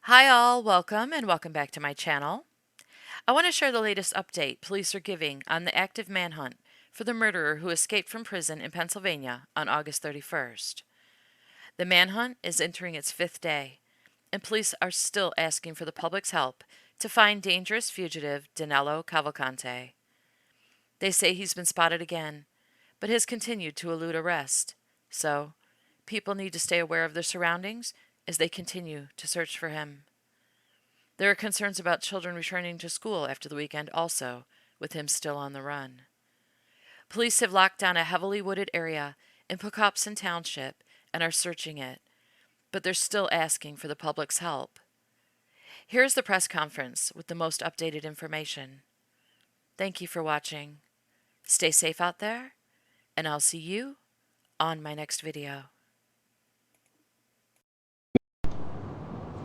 Hi all, welcome and welcome back to my channel. I want to share the latest update police are giving on the active manhunt for the murderer who escaped from prison in Pennsylvania on August 31st. The manhunt is entering its fifth day, and police are still asking for the public's help to find dangerous fugitive Danelo Cavalcante. They say he's been spotted again, but has continued to elude arrest, so people need to stay aware of their surroundings as they continue to search for him. There are concerns about children returning to school after the weekend also, with him still on the run. Police have locked down a heavily wooded area in Pocopson Township and are searching it, but they're still asking for the public's help. Here's the press conference with the most updated information. Thank you for watching. Stay safe out there, and I'll see you on my next video.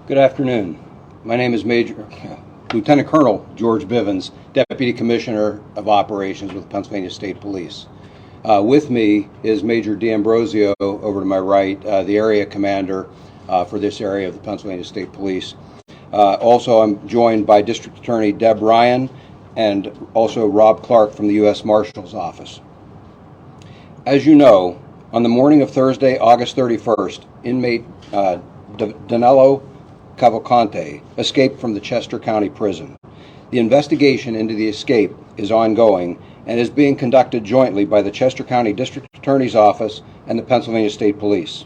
Good afternoon. My name is Lieutenant Colonel George Bivens, Deputy Commissioner of Operations with Pennsylvania State Police. With me is Major D'Ambrosio over to my right, the area commander for this area of the Pennsylvania State Police. Also, I'm joined by District Attorney Deb Ryan and also Rob Clark from the U.S. Marshal's Office. As you know, on the morning of Thursday, August 31st, inmate Danelo Cavalcante escaped from the Chester County Prison. The investigation into the escape is ongoing and is being conducted jointly by the Chester County District Attorney's Office and the Pennsylvania State Police.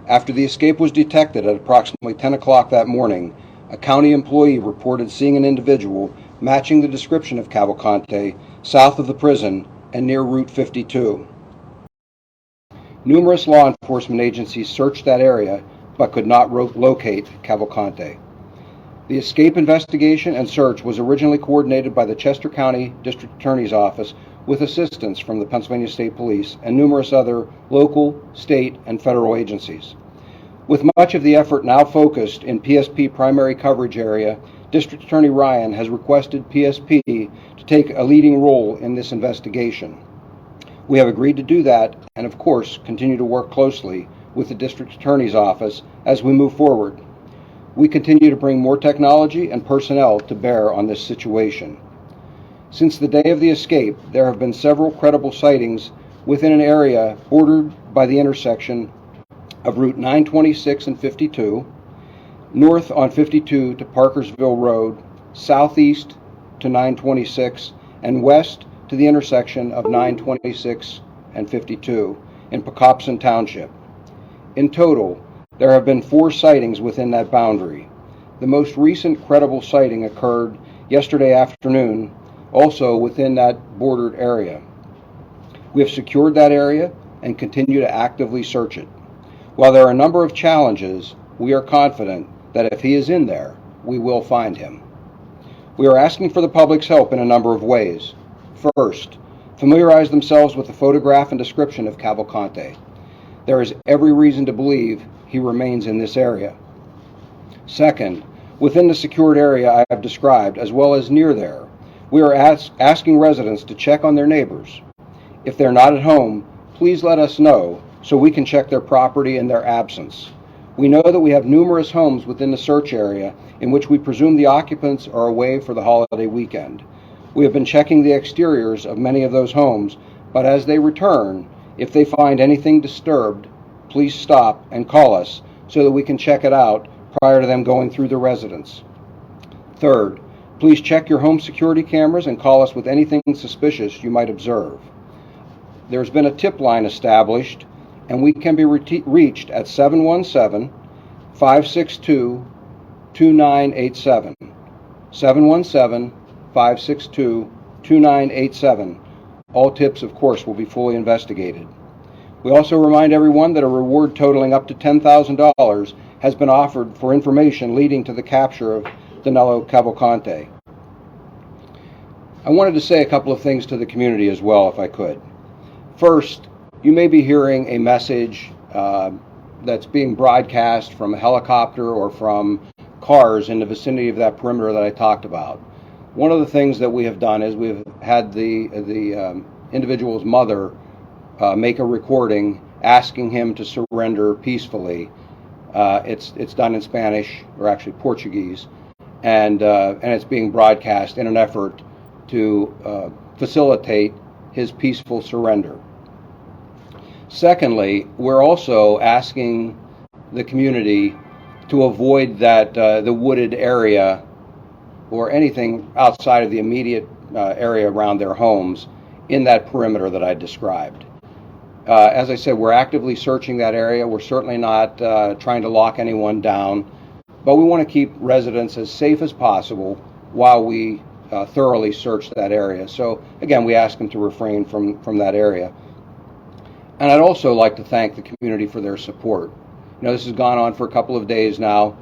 After the escape was detected at approximately 10 o'clock that morning, a county employee reported seeing an individual matching the description of Cavalcante south of the prison and near Route 52. Numerous law enforcement agencies searched that area but could not locate Cavalcante. The escape investigation and search was originally coordinated by the Chester County District Attorney's Office with assistance from the Pennsylvania State Police and numerous other local, state, and federal agencies. With much of the effort now focused in PSP primary coverage area, District Attorney Ryan has requested PSP to take a leading role in this investigation. We have agreed to do that and, of course, continue to work closely with the District Attorney's Office as we move forward. We continue to bring more technology and personnel to bear on this situation. Since the day of the escape, there have been several credible sightings within an area bordered by the intersection of Route 926 and 52, north on 52 to Parkersville Road, southeast to 926, and west to the intersection of 926 and 52 in Pocopson Township. In total, there have been 4 sightings within that boundary. The most recent credible sighting occurred yesterday afternoon, also within that bordered area. We have secured that area and continue to actively search it. While there are a number of challenges, we are confident that if he is in there, we will find him. We are asking for the public's help in a number of ways. First, familiarize themselves with the photograph and description of Cavalcante. There is every reason to believe he remains in this area. Second, within the secured area I have described, as well as near there, we are asking residents to check on their neighbors. If they're not at home, please let us know so we can check their property in their absence. We know that we have numerous homes within the search area in which we presume the occupants are away for the holiday weekend. We have been checking the exteriors of many of those homes, but as they return, if they find anything disturbed, please stop and call us so that we can check it out prior to them going through the residence. Third, please check your home security cameras and call us with anything suspicious you might observe. There's been a tip line established, and we can be reached at 717-562-2987. 717-562-2987. All tips, of course, will be fully investigated. We also remind everyone that a reward totaling up to $10,000 has been offered for information leading to the capture of Danelo Cavalcante. I wanted to say a couple of things to the community as well, if I could. First, you may be hearing a message that's being broadcast from a helicopter or from cars in the vicinity of that perimeter that I talked about. One of the things that we have done is we've had the individual's mother make a recording asking him to surrender peacefully It's done in Spanish, or actually Portuguese, and it's being broadcast in an effort to facilitate his peaceful surrender. Secondly, we're also asking the community to avoid the wooded area or anything outside of the immediate area around their homes in that perimeter that I described. As I said, we're actively searching that area. We're certainly not trying to lock anyone down, but we want to keep residents as safe as possible while we thoroughly search that area. So again, we ask them to refrain from that area. And I'd also like to thank the community for their support. You know, this has gone on for a couple of days now.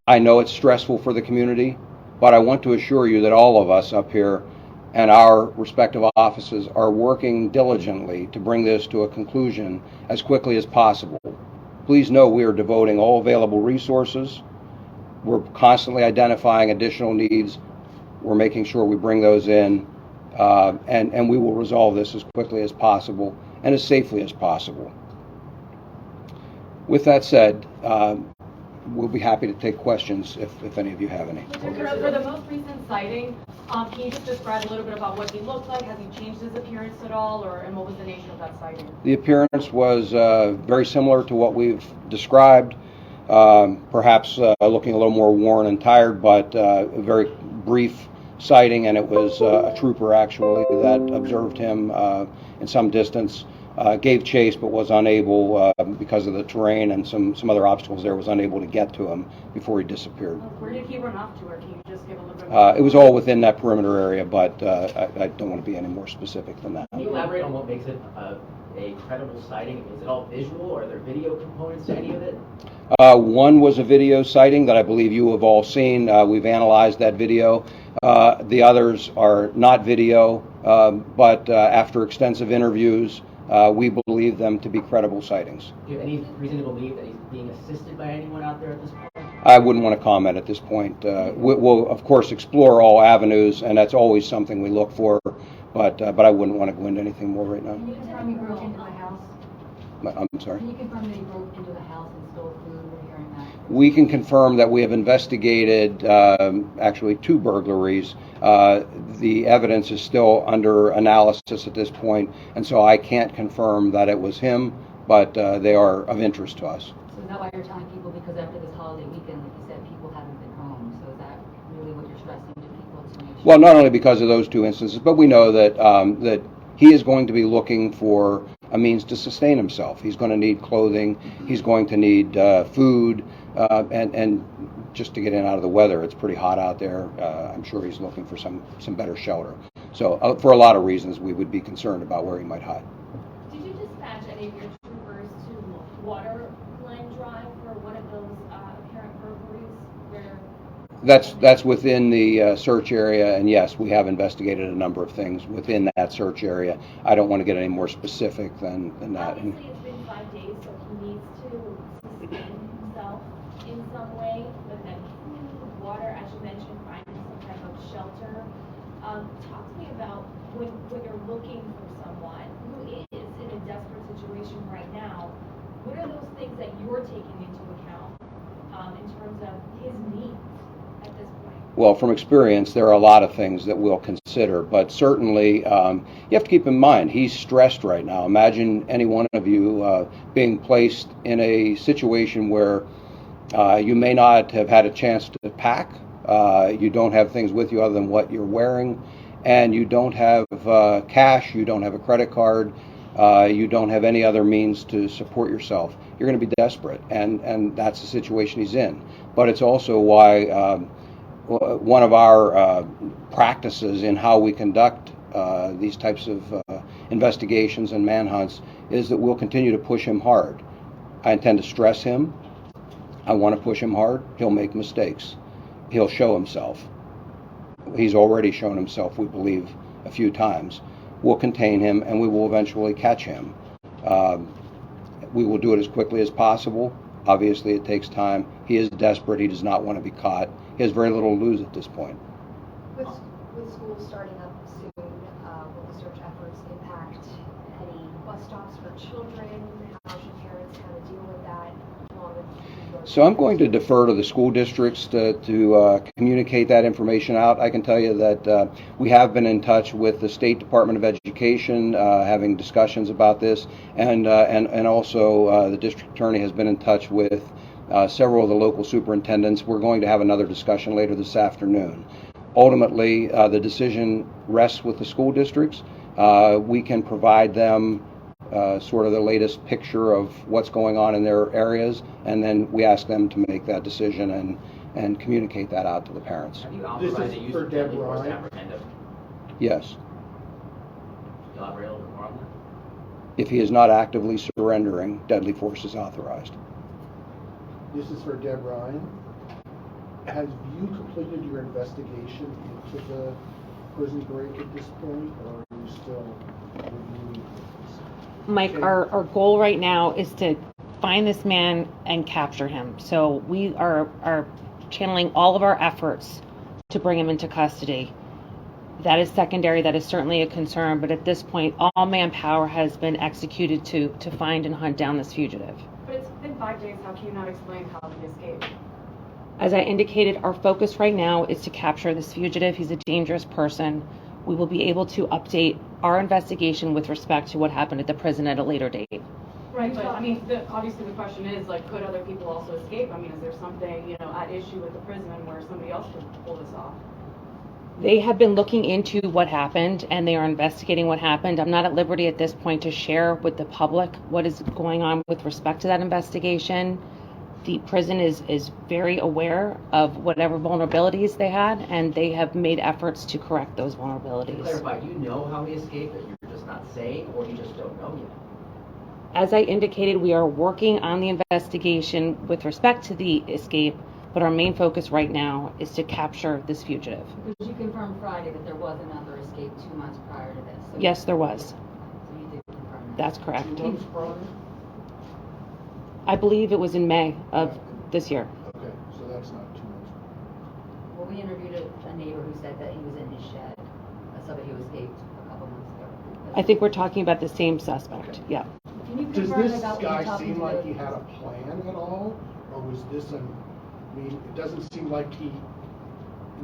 I know it's stressful for the community, but I want to assure you that all of us up here and our respective offices are working diligently to bring this to a conclusion as quickly as possible. Please know we are devoting all available resources. We're constantly identifying additional needs. We're making sure we bring those in, and we will resolve this as quickly as possible and as safely as possible. With that said, we'll be happy to take questions if any of you have any. For the most recent sighting, can you just describe a little bit about what he looked like? Has he changed his appearance at all, and what was the nature of that sighting? The appearance was very similar to what we've described, perhaps looking a little more worn and tired, but a very brief sighting, and it was a trooper actually that observed him in some distance. Gave chase but was unable, because of the terrain and some other obstacles there, was unable to get to him before he disappeared. Where did he run off to, or can you just give a little bit more? It was all within that perimeter area, but I don't want to be any more specific than that. Can you elaborate on what makes it a credible sighting? Is it all visual, or are there video components to any of it? One was a video sighting that I believe you have all seen. We've analyzed that video. The others are not video, but after extensive interviews, we believe them to be credible sightings. Do you have any reason to believe that he's being assisted by anyone out there at this point? I wouldn't want to comment at this point. We'll of course explore all avenues, and that's always something we look for, but I wouldn't want to go into anything more right now. Can you confirm he broke into the house? I'm sorry? Can you confirm that he broke into the house and stole food? We're hearing that. We can confirm that we have investigated actually 2 burglaries. The evidence is still under analysis at this point, and so I can't confirm that it was him, but they are of interest to us. So is that why you're telling people, because after this holiday weekend, like you said, people haven't been home, so is that really what you're stressing to people to make sure? Well, not only because of those 2 instances, but we know that that he is going to be looking for a means to sustain himself. He's going to need clothing. He's going to need food, and just to get in out of the weather. It's pretty hot out there. I'm sure he's looking for some better shelter. So for a lot of reasons, we would be concerned about where he might hide. Did you dispatch any of your troopers to Waterline Drive for one of those apparent burglaries where? That's within the search area, and yes, we have investigated a number of things within that search area. I don't want to get any more specific than that. Obviously, it's been 5 days, so he needs to sustain himself in some way, but then food, water, as you mentioned, finding some type of shelter. Talk to me about when you're looking for someone who is in a desperate situation right now. What are those things that you're taking into account in terms of his needs at this point? Well, from experience, there are a lot of things that we'll consider, but certainly you have to keep in mind he's stressed right now. Imagine any one of you being placed in a situation where you may not have had a chance to pack, you don't have things with you other than what you're wearing, and you don't have cash, you don't have a credit card, you don't have any other means to support yourself. You're going to be desperate, and that's the situation he's in. But it's also why one of our practices in how we conduct these types of investigations and manhunts is that we'll continue to push him hard. I intend to stress him. I want to push him hard. He'll make mistakes. He'll show himself. He's already shown himself, we believe, a few times. We'll contain him, and we will eventually catch him. We will do it as quickly as possible. Obviously, it takes time. He is desperate. He does not want to be caught. He has very little to lose at this point. With schools starting up soon, will the search efforts impact any bus stops for children? How should parents kind of deal with that So I'm going to defer to the school districts to communicate that information out. I can tell you that we have been in touch with the State Department of Education, having discussions about this, and also the district attorney has been in touch with several of the local superintendents. We're going to have another discussion later this afternoon. Ultimately, the decision rests with the school districts. We can provide them sort of the latest picture of what's going on in their areas, and then we ask them to make that decision and communicate that out to the parents. Have you This authorized is the use for of deadly Deb force to Ryan. apprehend him? Yes. Elaborate a little bit more on that? If he is not actively surrendering, deadly force is authorized. This is for Deb Ryan. Have you completed your investigation into the prison break at this point, or are you still reviewing things? Mike, Okay. our goal right now is to find this man and capture him. So we are channeling all of our efforts to bring him into custody. That is secondary, that is certainly a concern, but at this point, all manpower has been executed to find and hunt down this fugitive. But it's been 5 days, how can you not explain how he escaped? As I indicated, our focus right now is to capture this fugitive. He's a dangerous person. We will be able to update our investigation with respect to what happened at the prison at a later date. Right, but I mean, obviously the question is, like, could other people also escape? I mean, is there something, you know, at issue with the prison where somebody else could pull this off? They have been looking into what happened and they are investigating what happened. I'm not at liberty at this point to share with the public what is going on with respect to that investigation. The prison is very aware of whatever vulnerabilities they had, and they have made efforts to correct those To vulnerabilities. clarify, do you know how he escaped that you're just not saying, or you just don't know yet? As I indicated, we are working on the investigation with respect to the escape, but our main focus right now is to capture this fugitive. Because you confirmed Friday that there was another escape 2 months prior to this. So Yes, there was. So you did confirm that. That's correct. 2 months prior? I believe it was in May of this year. Okay, so that's not 2 months. Well, we interviewed a neighbor who said that he was in his shed, somebody who escaped a couple months ago. I think we're talking about the same suspect. Okay. Yeah. Can you Does confirm this about what guy you're talking seem to like the- he had a plan at all? Or was this I mean, it doesn't seem like he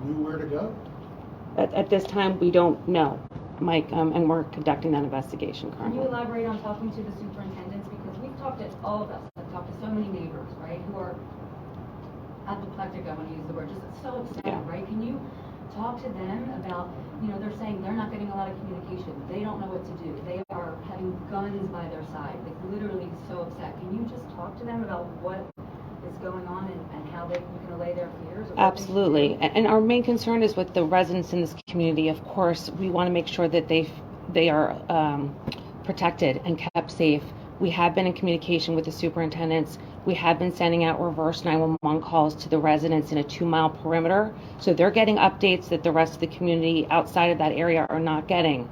knew where to go? At this time, we don't know, Mike, and we're conducting that investigation Can you currently. elaborate on talking to the superintendents? Because we've talked to all of us, I've talked to so many neighbors, right, who are apoplectic, I want to use the word, just so upset, Yeah. right? Can you talk to them about, you know, they're saying they're not getting a lot of communication, they don't know what to do, they are having guns by their side, like literally so upset. Can you just talk to them about what is going on and how you can allay their fears? Or what they should Absolutely. do? And our main concern is with the residents in this community. Of course, we want to make sure that they are protected and kept safe. We have been in communication with the superintendents. We have been sending out reverse 911 calls to the residents in a 2-mile perimeter. So they're getting updates that the rest of the community outside of that area are not getting.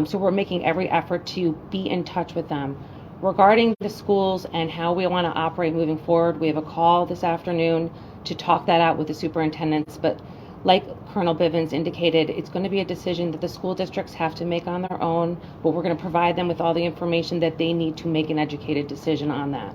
So we're making every effort to be in touch with them. Regarding the schools and how we want to operate moving forward, we have a call this afternoon to talk that out with the superintendents. But like Colonel Bivens indicated, it's going to be a decision that the school districts have to make on their own, but we're going to provide them with all the information that they need to make an educated decision on that.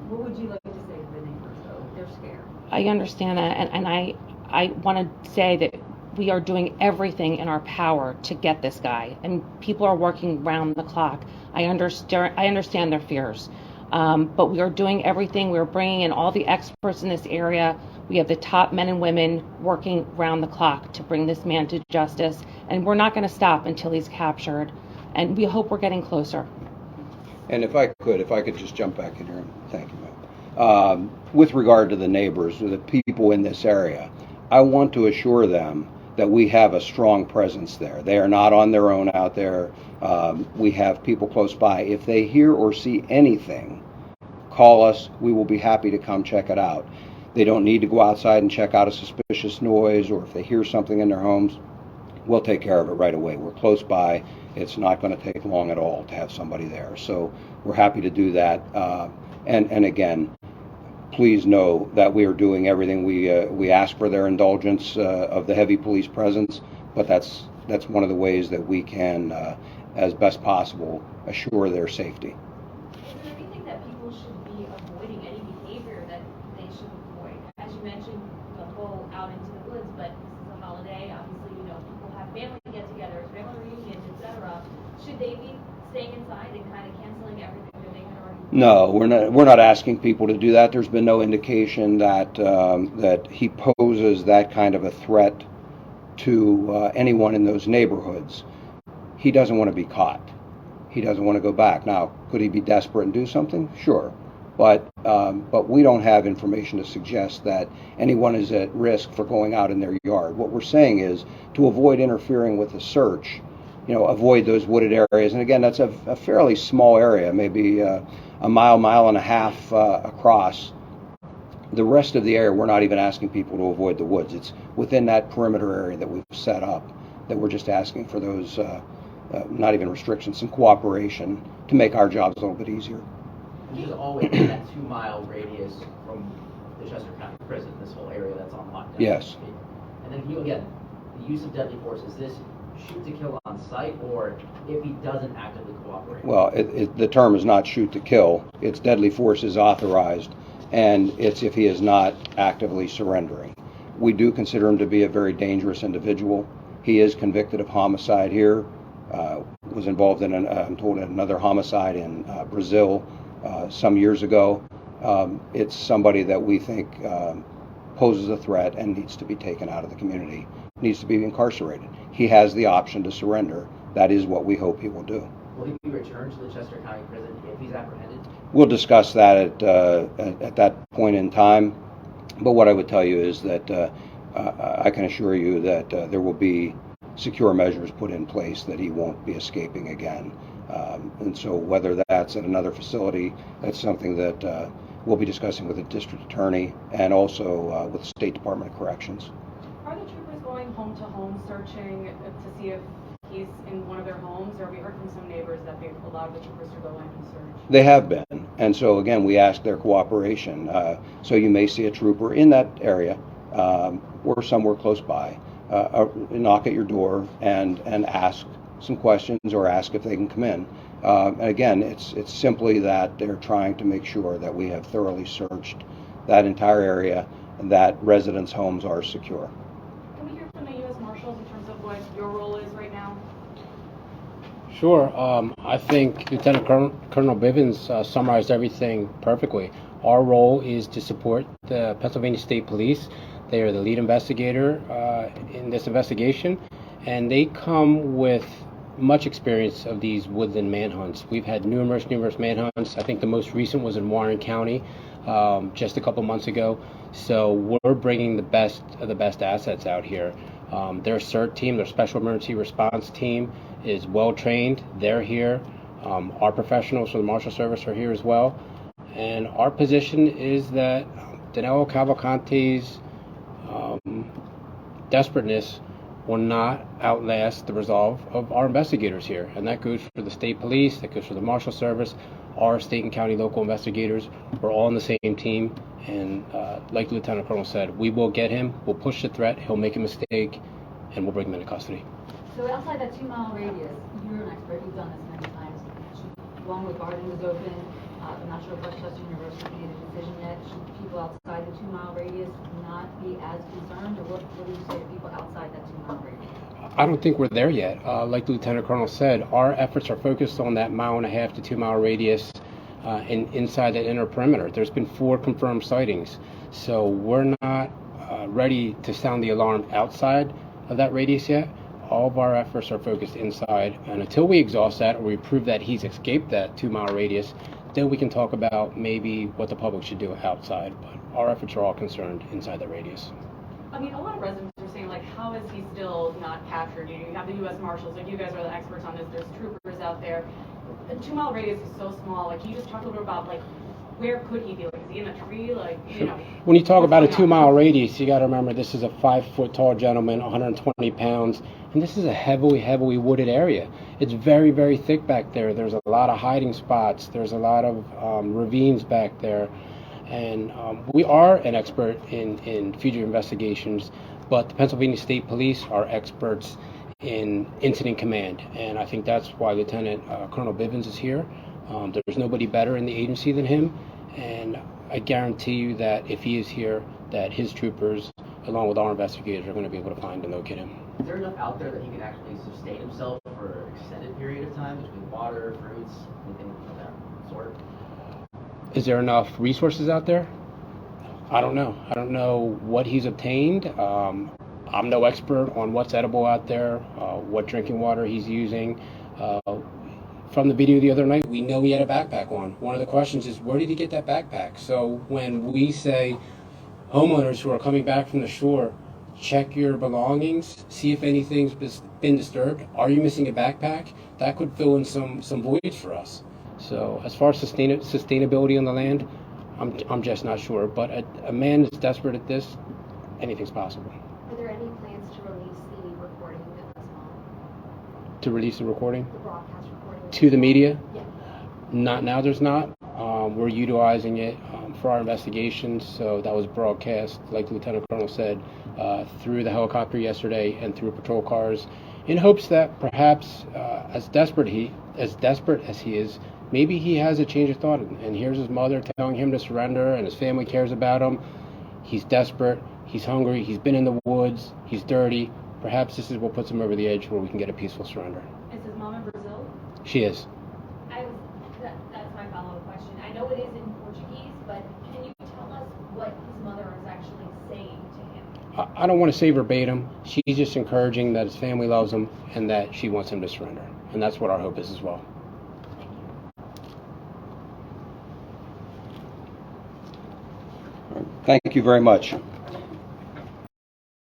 What would you like to say to the neighbors though, if they're scared? I understand that, and I want to say that we are doing everything in our power to get this guy, and people are working round the clock. I understand their fears, but we are doing everything. We're bringing in all the experts in this area. We have the top men and women working round the clock to bring this man to justice, and we're not going to stop until he's captured, and we hope we're getting closer. And if I could just jump back in here, and thank you, Mike. With regard to the neighbors, the people in this area, I want to assure them that we have a strong presence there. They are not on their own out there. We have people close by. If they hear or see anything, call us. We will be happy to come check it out. They don't need to go outside and check out a suspicious noise, or if they hear something in their homes, we'll take care of it right away. We're close by. It's not going to take long at all to have somebody there. So we're happy to do that. And again, please know that we are doing everything. We ask for their indulgence of the heavy police presence, but that's one of the ways that we can, as best possible, assure their safety. Is there anything that people should be avoiding, any behavior that they should mentioned, go out into the woods, but this is a holiday, obviously, people have family get-togethers, family reunions, etc. Should they be staying inside and kind of canceling everything that they had already? No, we're not asking people to do that. There's been no indication that that he poses that kind of a threat to anyone in those neighborhoods. He doesn't want to be caught. He doesn't want to go back. Now, could he be desperate and do something? Sure, but we don't have information to suggest that anyone is at risk for going out in their yard. What we're saying is to avoid interfering with the search, avoid those wooded areas. And again, that's a fairly small area, maybe a mile and a half across. The rest of the area, we're not even asking people to avoid the woods. It's within that perimeter area that we've set up that we're just asking for those, not even restrictions, some cooperation to make our jobs a little bit easier. And this is always in that 2-mile radius from the Chester County Prison, this whole area that's on lockdown. Yes. And then again, the use of deadly force, is this shoot to kill on site, or if he doesn't actively cooperate? Well, the term is not shoot to kill. It's deadly force is authorized, and it's if he is not actively surrendering. We do consider him to be a very dangerous individual. He is convicted of homicide here, was involved in, I'm told, another homicide in Brazil some years ago. It's somebody that we think poses a threat and needs to be taken out of the community, needs to be incarcerated. He has the option to surrender. That is what we hope he will do. Will he be returned to the Chester County Prison if he's apprehended? We'll discuss that at that point in time. But what I would tell you is that I can assure you that there will be secure measures put in place that he won't be escaping again. And so whether that's at another facility, that's something that we'll be discussing with the district attorney and also with the State Department of Corrections. Are the troopers going home to home searching to see if he's in one of their homes, or have we heard from some neighbors that they've allowed the troopers to go in and search? They have been, and so again, we ask their cooperation. So you may see a trooper in that area or somewhere close by, knock at your door and ask some questions or ask if they can come in. And again, it's simply that they're trying to make sure that we have thoroughly searched that entire area and that residents' homes are secure. Can we hear from the U.S. Marshals in terms of what your role is right now? Sure. I think Lieutenant Colonel Bivens summarized everything perfectly. Our role is to support the Pennsylvania State Police. They are the lead investigator in this investigation, and they come with much experience of these woodland manhunts. We've had numerous manhunts. I think the most recent was in Warren County just a couple months ago. So we're bringing the best of the best assets out here. Their CERT team, their Special Emergency Response Team, is well trained. They're here. Our professionals from the Marshal Service are here as well. And our position is that Danelo Cavalcante's desperateness will not outlast the resolve of our investigators here. And that goes for the state police, that goes for the Marshal Service, our state and county local investigators. We're all on the same team. And like the Lieutenant Colonel said, we will get him, we'll push the threat, he'll make a mistake, and we'll bring him into custody. So outside that 2-mile radius, you're an expert, you've done this many times. Long with Garden was open. I'm not sure if Westchester University made a decision yet. Should people outside the 2-mile radius not be as concerned, or what do you say to people outside that 2-mile radius? I don't think we're there yet. Like the Lieutenant Colonel said, our efforts are focused on that 1.5 to 2 mile radius and inside that inner perimeter. There's been 4 confirmed sightings, so we're not ready to sound the alarm outside of that radius yet. All of our efforts are focused inside, and until we exhaust that or we prove that he's escaped that 2-mile radius, then we can talk about maybe what the public should do outside. But our efforts are all concerned inside that radius. I mean, a lot of residents are saying, like, how is he still not captured? You have the U.S. Marshals, like, you guys are the experts on this. There's troopers out there. A 2-mile radius is so small. Like, can you just talk a little bit about, like, where could he be? Like, is he in a tree? Like, you know. When you talk about a 2-mile radius, you got to remember this is a 5-foot tall gentleman, 120 pounds, and this is a heavily wooded area. It's very, very thick back there. There's a lot of hiding spots. There's a lot of ravines back there. And we are an expert in fugitive investigations, but the Pennsylvania State Police are experts in incident command. And I think that's why Lieutenant Colonel Bivens is here. There's nobody better in the agency than him. And I guarantee you that if he is here, that his troopers, along with our investigators, are going to be able to find and locate him. Is there enough out there that he can actually sustain himself for an extended period of time between water, fruits, anything of that sort? Is there enough resources out there? I don't know. I don't know what he's obtained. I'm no expert on what's edible out there, what drinking water he's using. From the video the other night, we know he had a backpack on. One of the questions is, where did he get that backpack? So when we say homeowners who are coming back from the shore, check your belongings, see if anything's been disturbed. Are you missing a backpack? That could fill in some voids for us. So as far as sustainability on the land, I'm just not sure. But a man that's desperate at this, anything's possible. Are there any plans to release the recording as well? To release the recording? The broadcast recording? To the media? Yeah. Not now, there's not. We're utilizing it for our investigations. So that was broadcast, like the Lieutenant Colonel said, through the helicopter yesterday and through patrol cars, in hopes that perhaps, as desperate as he is, maybe he has a change of thought. And here's his mother telling him to surrender, and his family cares about him. He's desperate. He's hungry. He's been in the woods. He's dirty. Perhaps this is what puts him over the edge where we can get a peaceful surrender. Is his mom in Brazil? She is. That's my follow-up question. I know it is in Portuguese, but can you tell us what his mother is actually saying to him? I don't want to say verbatim. She's just encouraging that his family loves him and that she wants him to surrender. And that's what our hope is as well. Thank you very much.